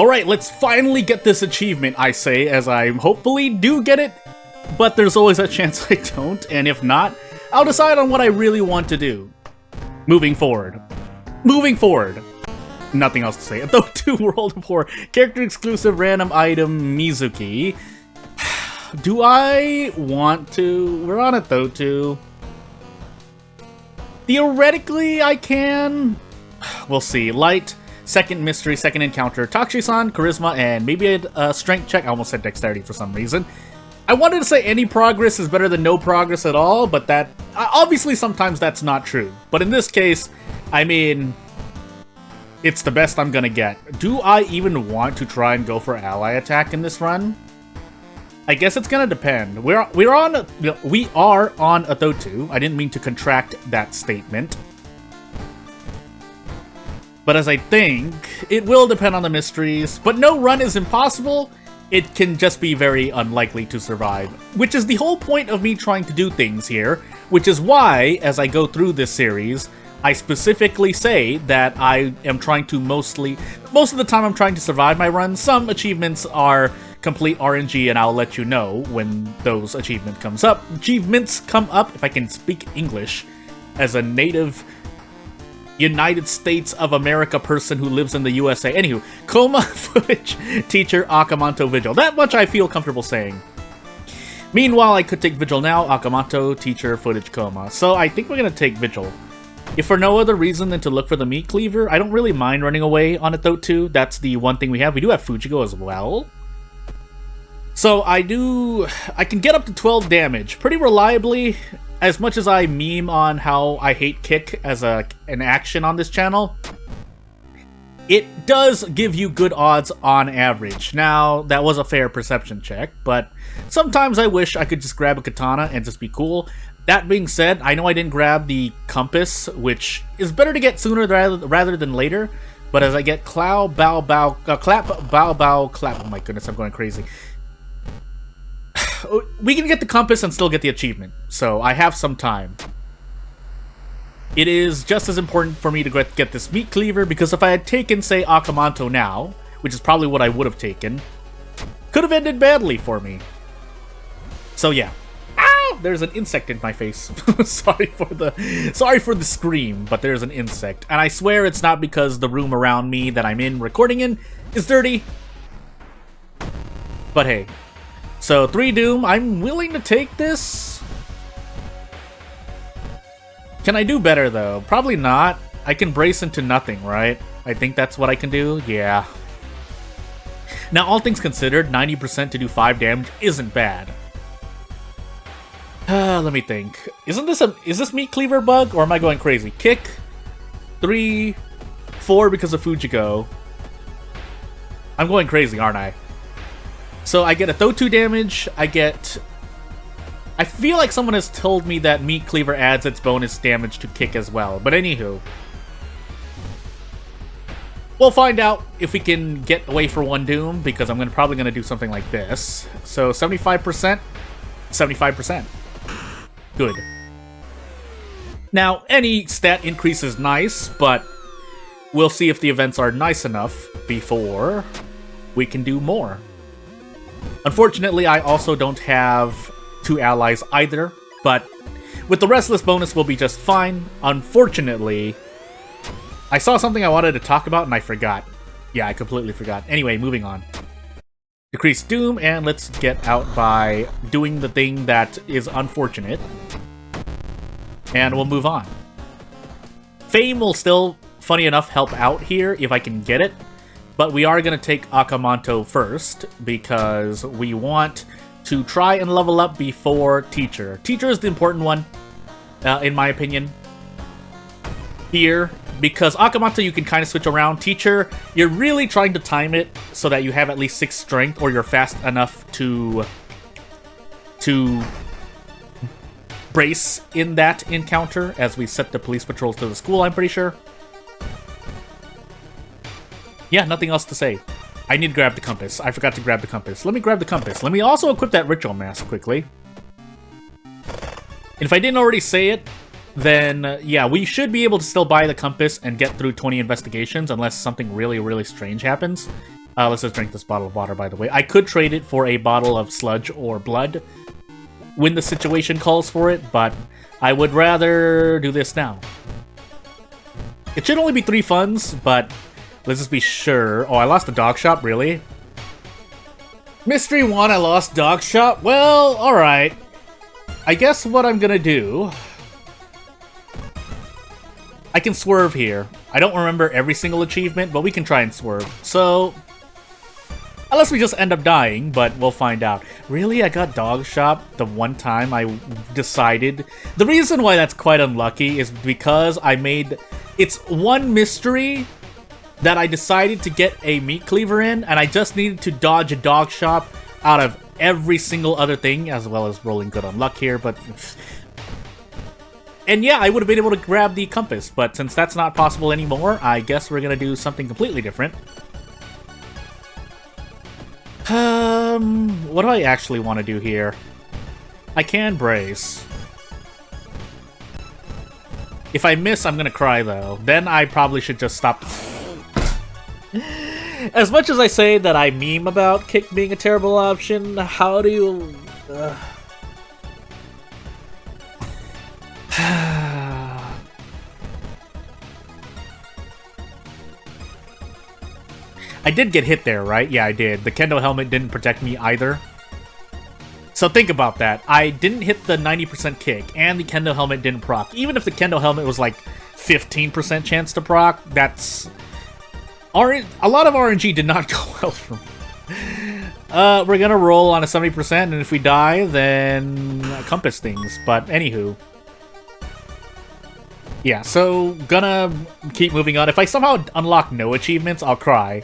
Alright, let's finally get this achievement, I say, as I hopefully do get it. But there's always a chance I don't, and if not, I'll decide on what I really want to do. Moving forward. Moving forward. Nothing else to say. Though 2 World of Horror. Character exclusive random item Mizuki. Do I want to? We're on it though, too. Theoretically, I can. We'll see. Light, second mystery, second encounter, Takushi-san, charisma, and maybe a strength check. I almost said dexterity for some reason. I wanted to say any progress is better than no progress at all, but that... obviously, sometimes that's not true. But in this case, I mean... it's the best I'm gonna get. Do I even want to try and go for ally attack in this run? I guess it's gonna depend. We are on a Thotu. I didn't mean to contract that statement. But as I think, it will depend on the mysteries. But no run is impossible. It can just be very unlikely to survive. Which is the whole point of me trying to do things here. Which is why, as I go through this series, I specifically say that I am trying to most of the time I'm trying to survive my run. Some achievements are complete RNG, and I'll let you know when those achievements come up, if I can speak English as a native United States of America person who lives in the USA. Anywho, coma footage teacher Akamanto Vigil. That much I feel comfortable saying. Meanwhile, I could take Vigil now, Akamanto, teacher, footage, coma. So I think we're gonna take Vigil. If for no other reason than to look for the meat cleaver, I don't really mind running away on it though too. That's the one thing we have. We do have Fujiko as well. So I can get up to 12 damage pretty reliably. As much as I meme on how I hate kick as an action on this channel, it does give you good odds on average. Now, that was a fair perception check, but sometimes I wish I could just grab a katana and just be cool. That being said, I know I didn't grab the compass, which is better to get sooner rather than later. But as I get clap, bow, bow, clap. Oh my goodness, I'm going crazy. We can get the compass and still get the achievement, so I have some time. It is just as important for me to get this meat cleaver, because if I had taken, say, Akamanto now, which is probably what I would have taken, could have ended badly for me. So yeah. Ow! There's an insect in my face. Sorry for the scream, but there's an insect. And I swear it's not because the room around me that I'm recording in, is dirty. But hey. So, 3 Doom, I'm willing to take this. Can I do better, though? Probably not. I can brace into nothing, right? I think that's what I can do? Yeah. Now, all things considered, 90% to do 5 damage isn't bad. Let me think. Is this meat cleaver bug, or am I going crazy? Kick, 3, 4 because of Fujiko. I'm going crazy, aren't I? So I get a Thotu damage, I feel like someone has told me that Meat Cleaver adds its bonus damage to kick as well, but anywho. We'll find out if we can get away for 1 Doom, because I'm probably going to do something like this. So 75%, 75%. Good. Now, any stat increase is nice, but we'll see if the events are nice enough before we can do more. Unfortunately, I also don't have 2 allies either, but with the Restless bonus, we'll be just fine. Unfortunately, I saw something I wanted to talk about and I forgot. Yeah, I completely forgot. Anyway, moving on. Decrease Doom, and let's get out by doing the thing that is unfortunate. And we'll move on. Fame will still, funny enough, help out here if I can get it. But we are going to take Akamanto first, because we want to try and level up before Teacher. Teacher is the important one, in my opinion, here. Because Akamanto, you can kind of switch around. Teacher, you're really trying to time it so that you have at least 6 strength, or you're fast enough to brace in that encounter as we set the police patrols to the school, I'm pretty sure. Yeah, nothing else to say. I need to grab the compass. I forgot to grab the compass. Let me grab the compass. Let me also equip that ritual mask quickly. And if I didn't already say it, then yeah, we should be able to still buy the compass and get through 20 investigations unless something really, really strange happens. Let's just drink this bottle of water, by the way. I could trade it for a bottle of sludge or blood when the situation calls for it, but I would rather do this now. It should only be 3 funds, but let's just be sure. Oh, I lost the dog shop, really? Mystery 1, I lost dog shop? Well, alright. I guess what I'm gonna do... I can swerve here. I don't remember every single achievement, but we can try and swerve. So... unless we just end up dying, but we'll find out. Really? I got dog shop the one time I decided... The reason why that's quite unlucky is because I made... It's one mystery that I decided to get a meat cleaver in, and I just needed to dodge a dog shop out of every single other thing, as well as rolling good on luck here, but... And yeah, I would have been able to grab the compass, but since that's not possible anymore, I guess we're gonna do something completely different. What do I actually want to do here? I can brace. If I miss, I'm gonna cry, though. Then I probably should just stop. As much as I say that I meme about kick being a terrible option, how do you... I did get hit there, right? Yeah, I did. The kendo helmet didn't protect me either. So think about that. I didn't hit the 90% kick, and the kendo helmet didn't proc. Even if the kendo helmet was like 15% chance to proc, that's... A lot of RNG did not go well for me. We're gonna roll on a 70%, and if we die, then compass things. But anywho. Yeah, so gonna keep moving on. If I somehow unlock no achievements, I'll cry.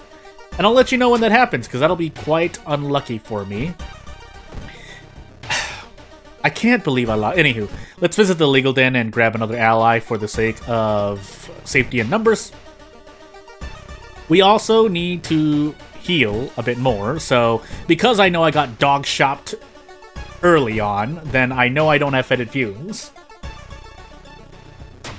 And I'll let you know when that happens, because that'll be quite unlucky for me. I can't believe I lost. Anywho, let's visit the legal den and grab another ally for the sake of safety and numbers. We also need to heal a bit more, so because I know I got dog shopped early on, then I know I don't have fetid fumes.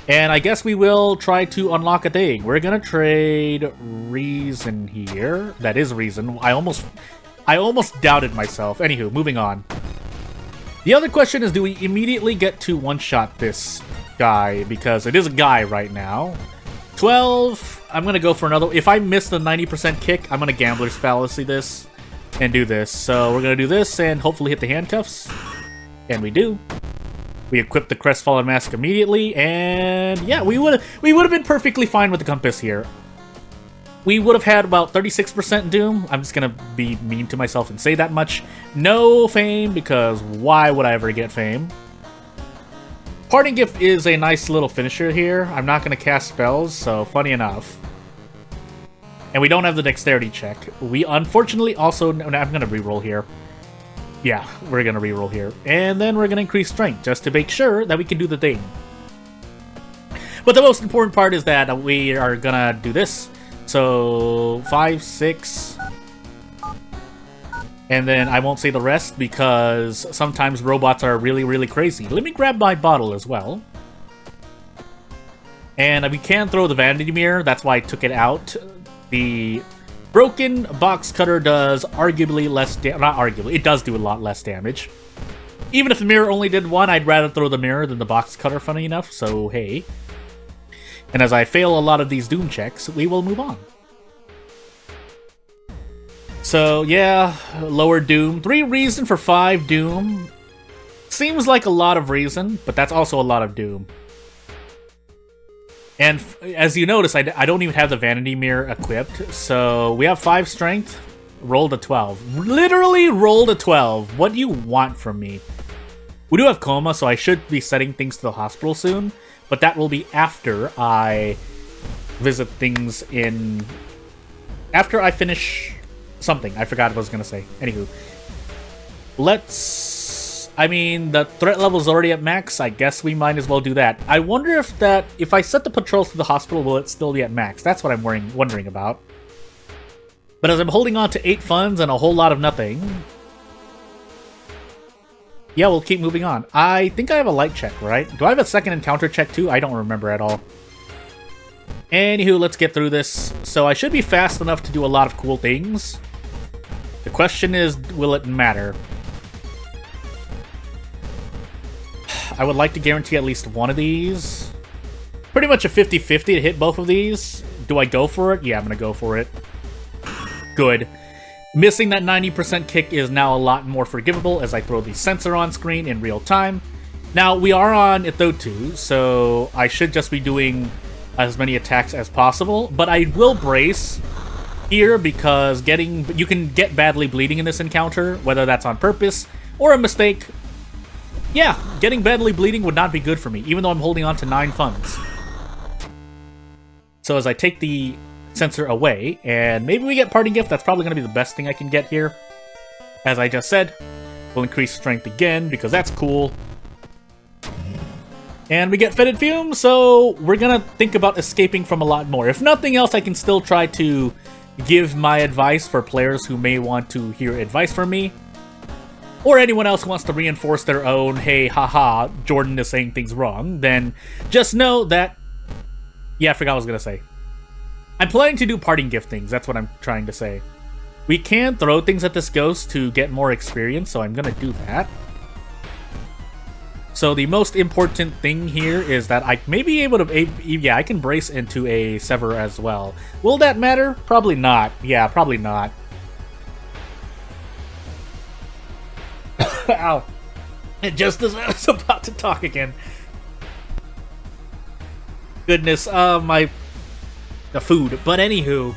And I guess we will try to unlock a thing. We're gonna trade reason here. That is reason. I almost doubted myself. Anywho, moving on. The other question is, do we immediately get to one-shot this guy? Because it is a guy right now. 12, I'm gonna go for another. If I miss the 90% kick, I'm gonna Gambler's Fallacy this and do this. So we're gonna do this and hopefully hit the handcuffs. And we do. We equip the Crestfallen Mask immediately, and yeah, we would have been perfectly fine with the compass here. We would have had about 36% Doom. I'm just gonna be mean to myself and say that much. No fame, because why would I ever get fame? Parting Gift is a nice little finisher here. I'm not gonna cast spells, so funny enough. And we don't have the dexterity check. We unfortunately also... I'm gonna reroll here. Yeah, we're gonna reroll here. And then we're gonna increase strength, just to make sure that we can do the thing. But the most important part is that we are gonna do this. So, 5, 6... And then I won't say the rest, because sometimes robots are really, really crazy. Let me grab my bottle as well. And we can throw the vanity mirror, that's why I took it out. The... broken box cutter does arguably less damage. Not arguably, it does do a lot less damage. Even if the mirror only did 1, I'd rather throw the mirror than the box cutter, funny enough, so hey. And as I fail a lot of these Doom checks, we will move on. So yeah, lower Doom. 3 reason for 5 Doom. Seems like a lot of reason, but that's also a lot of Doom. And as you notice, I don't even have the Vanity Mirror equipped. So we have 5 strength, rolled a 12. Literally rolled a 12. What do you want from me? We do have coma, so I should be setting things to the hospital soon. But that will be after I visit things in... After I finish something. I forgot what I was going to say. Anywho. Let's... I mean, the threat level is already at max. I guess we might as well do that. I wonder if I set the patrols to the hospital, will it still be at max? That's what I'm wondering about. But as I'm holding on to 8 funds and a whole lot of nothing... Yeah, we'll keep moving on. I think I have a light check, right? Do I have a second encounter check too? I don't remember at all. Anywho, let's get through this. So I should be fast enough to do a lot of cool things. The question is, will it matter? I would like to guarantee at least one of these. Pretty much a 50-50 to hit both of these. Do I go for it? Yeah, I'm gonna go for it. Good. Missing that 90% kick is now a lot more forgivable as I throw the sensor on screen in real time. Now, we are on Ithotu, so I should just be doing as many attacks as possible, but I will brace here because you can get badly bleeding in this encounter, whether that's on purpose or a mistake. Yeah, getting badly bleeding would not be good for me, even though I'm holding on to 9 funds. So as I take the sensor away, and maybe we get Parting Gift, that's probably going to be the best thing I can get here. As I just said, we'll increase strength again, because that's cool. And we get Fetid Fume, so we're going to think about escaping from a lot more. If nothing else, I can still try to give my advice for players who may want to hear advice from me. Or anyone else who wants to reinforce their own, hey, haha, Jordan is saying things wrong. Then just know that... Yeah, I forgot what I was going to say. I'm planning to do Parting Gift things, that's what I'm trying to say. We can throw things at this ghost to get more experience, so I'm going to do that. So the most important thing here is that I may be able to... Yeah, I can brace into a Sever as well. Will that matter? Probably not. Yeah, probably not. Ow. And just as I was about to talk again. Goodness, the food. But anywho.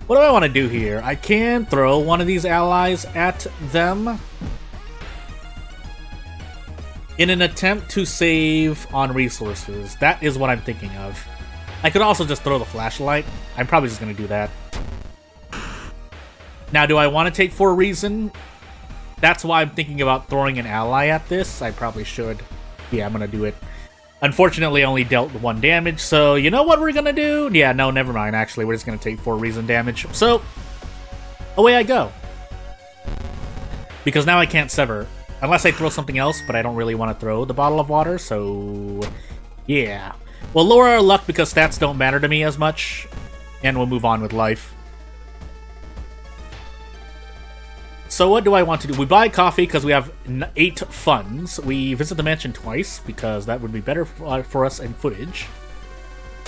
What do I want to do here? I can throw one of these allies at them in an attempt to save on resources. That is what I'm thinking of. I could also just throw the flashlight. I'm probably just going to do that. Now, do I want to take for reason? That's why I'm thinking about throwing an ally at this. I probably should. Yeah, I'm going to do it. Unfortunately, I only dealt 1 damage, so you know what we're going to do? Yeah, no, never mind, actually. We're just going to take 4 reason damage. So, away I go. Because now I can't sever. Unless I throw something else, but I don't really want to throw the bottle of water, so... Yeah. We'll lower our luck because stats don't matter to me as much. And we'll move on with life. So what do I want to do? We buy coffee because we have 8 funds. We visit the mansion twice because that would be better for us in footage.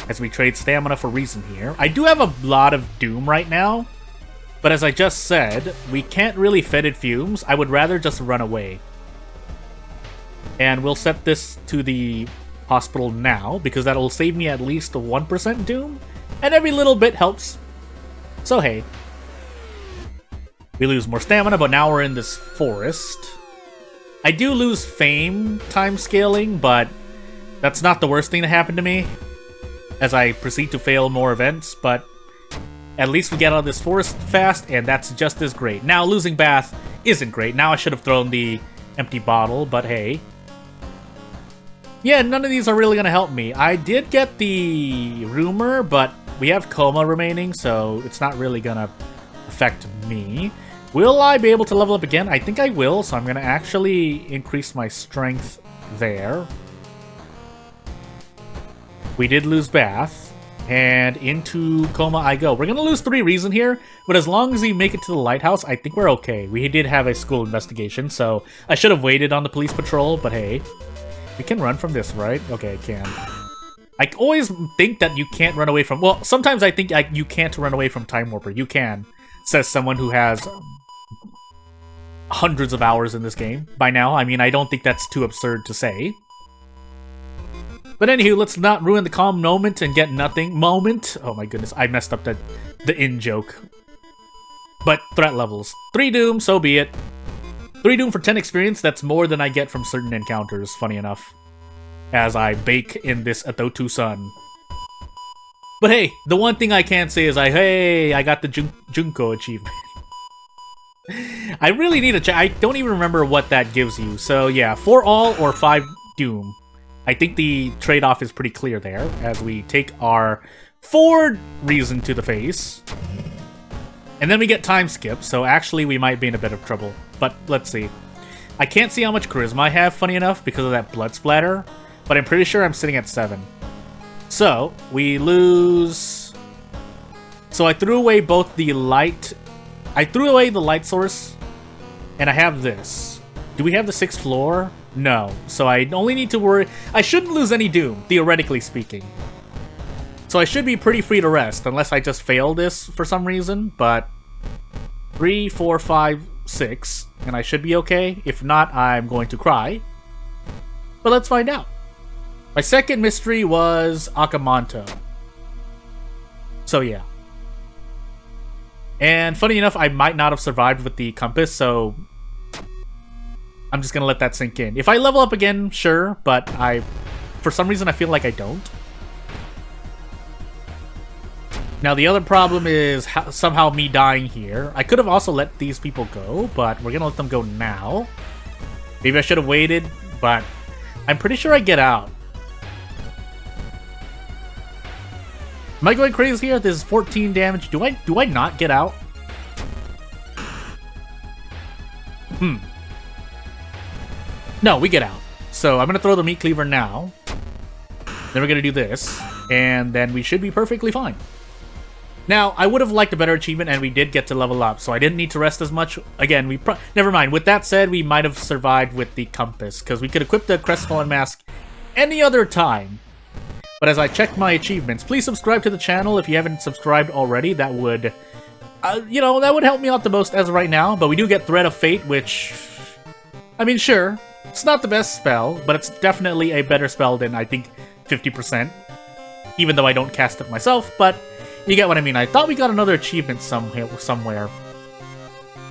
As we trade stamina for reason here. I do have a lot of Doom right now. But as I just said, we can't really Fetid Fumes. I would rather just run away. And we'll set this to the hospital now, because that'll save me at least 1% Doom. And every little bit helps. So hey. We lose more stamina, but now we're in this forest. I do lose fame time scaling, but that's not the worst thing to happen to me. As I proceed to fail more events, but... At least we get out of this forest fast, and that's just as great. Now, losing Bath isn't great. Now I should have thrown the empty bottle, but hey. Yeah, none of these are really going to help me. I did get the rumor, but we have coma remaining, so it's not really going to affect me. Will I be able to level up again? I think I will, so I'm going to actually increase my strength there. We did lose Bath. And into coma I go. We're going to lose 3 reason here, but as long as we make it to the lighthouse, I think we're okay. We did have a school investigation, so I should have waited on the police patrol, but hey. We can run from this, right? Okay, I can. I always think that you can't run away from... Well, sometimes I think you can't run away from Time Warper. You can, says someone who has hundreds of hours in this game by now. I mean, I don't think that's too absurd to say. But anywho, let's not ruin the calm moment and get nothing. Moment? Oh my goodness, I messed up the in-joke. But threat levels. 3 Doom, so be it. 3 Doom for 10 experience, that's more than I get from certain encounters, funny enough. As I bake in this Ithotu sun. But hey, the one thing I can say is I got the Junko achievement. I really need to check. I don't even remember what that gives you. So yeah, 4 all or 5 Doom. I think the trade-off is pretty clear there, as we take our 4 reason to the face. And then we get time skip, so actually we might be in a bit of trouble. But let's see. I can't see how much charisma I have, funny enough, because of that blood splatter. But I'm pretty sure I'm sitting at 7. So, we lose... So I threw away both the light... I threw away the light source, and I have this. Do we have the 6th floor? No. So I only need to worry... I shouldn't lose any Doom, theoretically speaking. So I should be pretty free to rest, unless I just fail this for some reason, but... 3, 4, 5, 6, and I should be okay. If not, I'm going to cry. But let's find out. My second mystery was Akamanto. So yeah. And funny enough, I might not have survived with the compass, so I'm just gonna let that sink in. If I level up again, sure, but for some reason I feel like I don't. Now the other problem is somehow me dying here. I could have also let these people go, but we're gonna let them go now. Maybe I should have waited, but I'm pretty sure I get out. Am I going crazy here? This is 14 damage. Do I not get out? No, we get out. So I'm gonna throw the meat cleaver now. Then we're gonna do this, and then we should be perfectly fine. Now, I would have liked a better achievement, and we did get to level up, so I didn't need to rest as much. Again, never mind. With that said, we might have survived with the compass, because we could equip the Crestfallen Mask any other time. But as I check my achievements, please subscribe to the channel if you haven't subscribed already. That would, you know, that would help me out the most as of right now. But we do get Thread of Fate, which, I mean, sure, it's not the best spell, but it's definitely a better spell than, I think, 50%. Even though I don't cast it myself, but you get what I mean. I thought we got another achievement somewhere.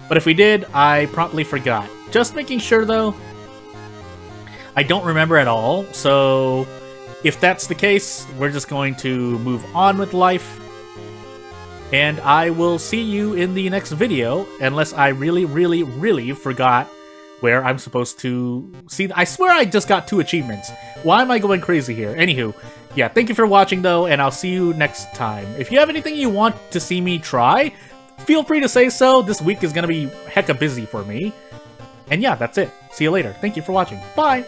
But if we did, I promptly forgot. Just making sure, though, I don't remember at all, so if that's the case, we're just going to move on with life. And I will see you in the next video, unless I really, really, really forgot where I'm supposed to see. I swear I just got 2 achievements. Why am I going crazy here? Anywho, yeah, thank you for watching, though, and I'll see you next time. If you have anything you want to see me try, feel free to say so. This week is going to be hecka busy for me. And yeah, that's it. See you later. Thank you for watching. Bye!